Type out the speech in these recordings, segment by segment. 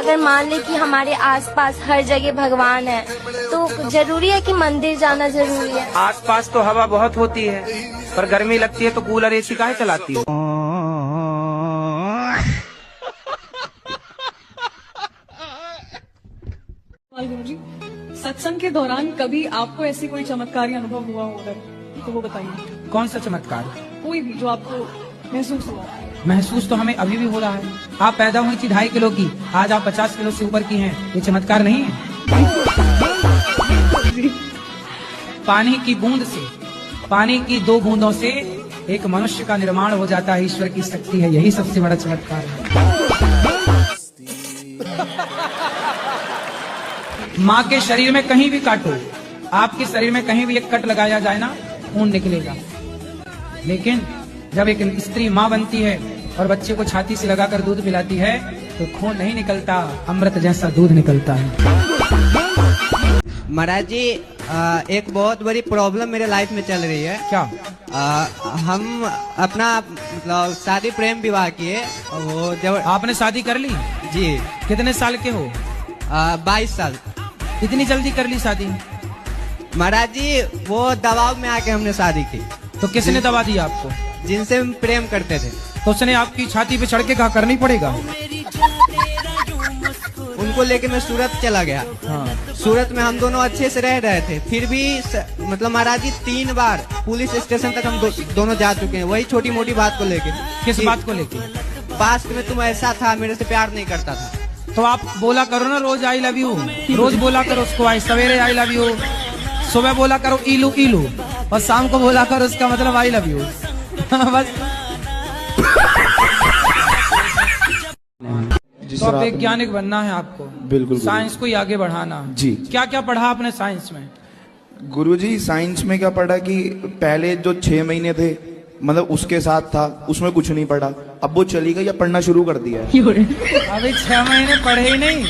अगर मान ले कि हमारे आसपास हर जगह भगवान है तो जरूरी है कि मंदिर जाना जरूरी है। आसपास तो हवा बहुत होती है, पर गर्मी लगती है तो कूलर एसी काहे चलाती हो? गुरुजी, सत्संग के दौरान कभी आपको ऐसी कोई चमत्कारी अनुभव हुआ होगा तो वो बताइए। कौन सा चमत्कार? कोई भी जो आपको महसूस हुआ। महसूस तो हमें अभी भी हो रहा है। आप पैदा हुई थी 2.5 किलो की, आज आप 50 किलो से ऊपर की हैं। ये चमत्कार नहीं है? पानी की बूंद से, पानी की 2 बूंदों से एक मनुष्य का निर्माण हो जाता है। ईश्वर की शक्ति है, यही सबसे बड़ा चमत्कार है। माँ के शरीर में कहीं भी काटो, आपके शरीर में कहीं भी एक कट लगाया जाए ना, खून निकलेगा। लेकिन जब एक स्त्री माँ बनती है और बच्चे को छाती से लगाकर दूध पिलाती है तो खून नहीं निकलता, अमृत जैसा दूध निकलता है। महाराज जी, एक बहुत बड़ी प्रॉब्लम मेरे लाइफ में चल रही है। क्या? हम अपना मतलब शादी प्रेम विवाह किए, वो जब आपने शादी कर ली? जी। कितने साल के हो? 22 साल। इतनी जल्दी कर ली शादी? महाराज जी, वो दबाव में आके हमने शादी की। तो किसने दबा दिया आपको? जिनसे हम प्रेम करते थे। तो उसने आपकी छाती पे चढ़ के कहा करनी पड़ेगा? उनको लेके मैं सूरत चला गया। हाँ। सूरत में हम दोनों अच्छे से रह रहे थे, फिर भी मतलब महाराज जी 3 बार पुलिस स्टेशन तक हम दोनों जा चुके हैं, वही छोटी मोटी बात को लेके। किस बात को लेके? पास्ट में तुम ऐसा था, मेरे से प्यार नहीं करता था। तो आप बोला करो ना रोज आई लव यू, रोज बोला करो उसको, आई सवेरे आई लव यू, सुबह बोला करो इलू इलू, और शाम को बोला करो उसका मतलब आई लव यू। बस। तो वैज्ञानिक बनना है आपको? बिल्कुल। साइंस को ही आगे बढ़ाना जी। क्या क्या पढ़ा आपने साइंस में? गुरुजी, साइंस में क्या पढ़ा कि पहले जो 6 महीने थे मतलब उसके साथ था, उसमें कुछ नहीं पढ़ा। अब वो चली गई, या पढ़ना शुरू कर दिया है। अभी 6 महीने पढ़े ही नहीं?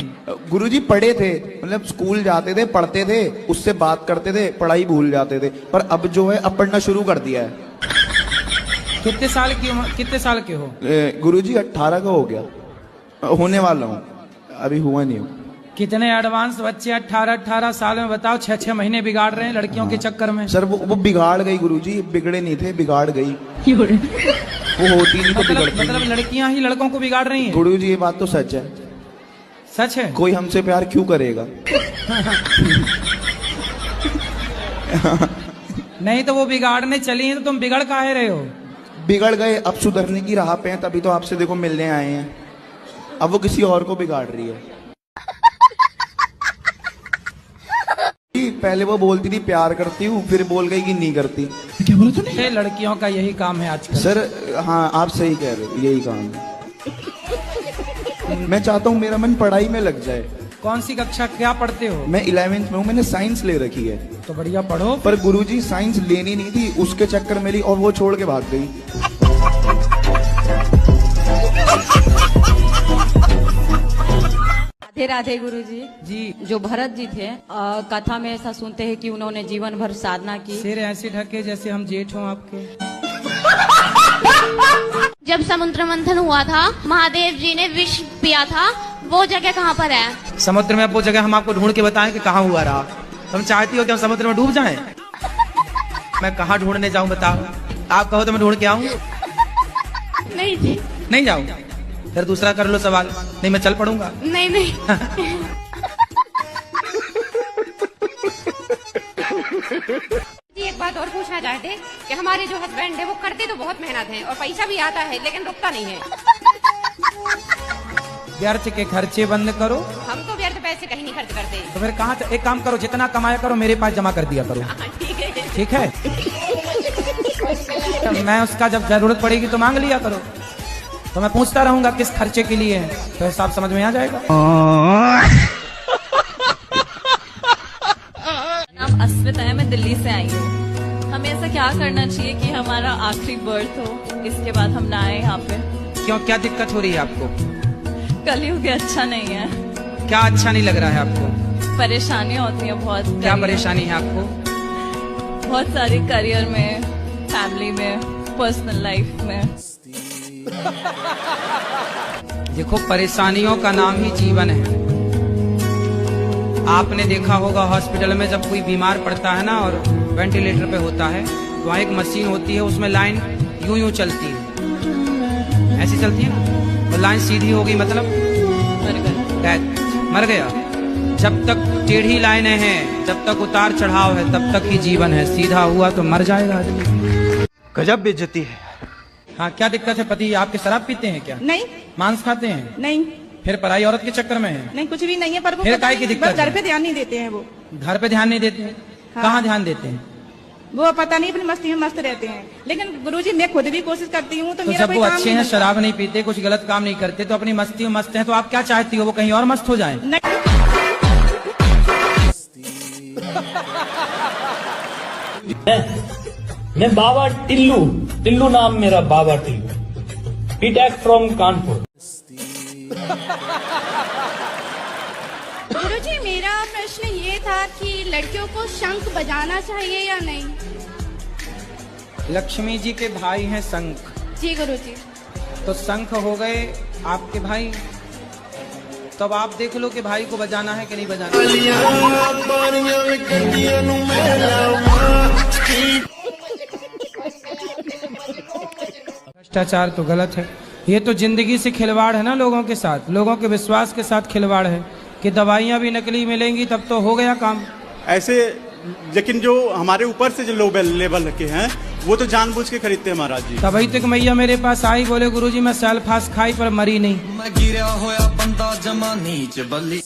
गुरुजी पढ़े थे, मतलब स्कूल जाते थे, पढ़ते थे, उससे बात करते थे, पढ़ाई भूल जाते थे, पर अब जो है अब पढ़ना शुरू कर दिया है। कितने साल की उम्र, कितने साल के हो? गुरुजी 18 का हो गया, होने वाला हूँ, अभी हुआ नहीं हूँ। कितने एडवांस बच्चे 18 साल में, बताओ। 6 महीने बिगाड़ रहे हैं लड़कियों के चक्कर में। सर वो बिगाड़ गई गुरुजी, बिगड़े नहीं थे, बिगाड़ गई। वो होती नहीं तो बिगड़ती। मतलब लड़कियां ही लड़कों को बिगाड़ रही हैं? गुरुजी ये बात तो सच है। सच है? कोई हमसे प्यार क्यों करेगा? नहीं तो वो बिगाड़ने चली हैं तो तुम बिगड़ काहे रहे हो? बिगड़ गए, अब सुधरने की राह पे हैं, तभी तो आपसे देखो मिलने आए हैं। अब वो किसी और को बिगाड़ रही है। पहले वो बोलती थी प्यार करती हूँ, फिर बोल गई कि नहीं करती। क्या बोला तूने? लड़कियों का यही काम है आजकल। सर हाँ, आप सही कह रहे हो, यही काम है। मैं चाहता हूँ मेरा मन पढ़ाई में लग जाए। कौन सी कक्षा, क्या पढ़ते हो? मैं 11वीं में हूँ, मैंने साइंस ले रखी है। तो बढ़िया पढ़ो। पर गुरुजी साइंस लेनी नहीं थी, उसके चक्कर मेरी, और वो छोड़ के भाग गई। राधे राधे गुरुजी। जी। जो भरत जी थे, कथा में ऐसा सुनते हैं कि उन्होंने जीवन भर साधना की। सिर ऐसे ढके जैसे हम जेठ हों आपके। जब समुद्र मंथन हुआ था, महादेव जी ने विष पिया था, वो जगह कहाँ पर है? समुद्र में। अब वो जगह हम आपको ढूंढ के बताएं कि कहाँ हुआ रहा? तुम चाहती हो कि हम समुद्र में डूब जाएं? मैं कहाँ ढूंढने जाऊं बताओ? आप कहो तो मैं ढूंढ के आऊं? नहीं जी। नहीं जाऊं? फिर दूसरा कर लो सवाल। नहीं, मैं चल पड़ूंगा। नहीं नहीं। जी एक बात और पूछना चाहते कि हमारे जो हस्बैंड है वो करते तो बहुत मेहनत है और पैसा भी आता है, लेकिन रुकता नहीं है। व्यर्थ के खर्चे बंद करो। हम तो व्यर्थ पैसे कहीं नहीं खर्च करते। तो फिर कहाँ? एक काम करो, जितना कमाया करो मेरे पास जमा कर दिया करो। ठीक है? तो मैं उसका जब जरूरत पड़ेगी तो मांग लिया करो। तो मैं पूछता रहूंगा किस खर्चे के लिए है, तो हिसाब समझ में आ जाएगा। नाम अस्मिता है, मैं दिल्ली से आई हूँ। हमें ऐसा क्या करना चाहिए कि हमारा आखिरी बर्थ हो, इसके बाद हम ना आए यहाँ पे? क्यों, क्या दिक्कत हो रही है आपको? कलयुग अच्छा नहीं है। क्या अच्छा नहीं लग रहा है आपको? परेशानियाँ होती हैं बहुत। क्या परेशानी है आपको? बहुत सारी, करियर में, फैमिली में, पर्सनल लाइफ में। देखो, परेशानियों का नाम ही जीवन है। आपने देखा होगा हॉस्पिटल में जब कोई बीमार पड़ता है ना और वेंटिलेटर पे होता है, तो वहाँ एक मशीन होती है, उसमें लाइन यूं यूं चलती है, ऐसी चलती है ना, तो लाइन सीधी हो गई मतलब मर गया। जब तक टेढ़ी लाइनें हैं, जब तक उतार चढ़ाव है, तब तक ही जीवन है। सीधा हुआ तो मर जाएगा आदमी। गजब बेइज्जती है। हाँ, क्या दिक्कत है? पति आपके शराब पीते हैं क्या? नहीं। मांस खाते हैं? नहीं। फिर पराई औरत के चक्कर में है? नहीं, कुछ भी नहीं है, पर वो फिर पता काय की नहीं, दिक्कत बस घर है? पे ध्यान नहीं देते हैं वो। घर पे ध्यान नहीं देते हैं? हाँ। कहाँ ध्यान देते हैं? वो पता नहीं, अपनी मस्ती में मस्त रहते हैं। लेकिन गुरुजी, मैं खुद भी कोशिश करती हूँ, तो मेरा जब कोई वो काम अच्छे नहीं हैं, बनता। शराब नहीं पीते, कुछ गलत काम नहीं करते, तो अपनी मस्ती में मस्त हैं, तो आप क्या चाहती हो वो कहीं और मस्त हो जाएं? नहीं। मैं बाबा टिल्लू नाम मेरा, बाबा टिल्लू, बीटेक फ्रॉम कानपुर। गुरुजी, मेरा प्रश्न ये था कि लड़कियों को शंख बजाना चाहिए या नहीं? लक्ष्मी जी के भाई हैं शंख, जी गुरुजी। तो शंख हो गए आपके भाई, तब आप देख लो कि भाई को बजाना है कि नहीं बजाना। भ्रष्टाचार तो गलत है, ये तो जिंदगी से खिलवाड़ है ना, लोगों के साथ, लोगों के विश्वास के साथ खिलवाड़ है कि दवाइयाँ भी नकली मिलेंगी तब तो हो गया काम। ऐसे लेकिन जो हमारे ऊपर से जो लो लेवल के हैं वो तो जानबूझ के खरीदते हैं महाराज जी। तभी तक मैया मेरे पास आई, बोले गुरुजी मैं सल्फास खाई पर मरी नहीं। मैं गिरा होया बंदा जमा नीच बली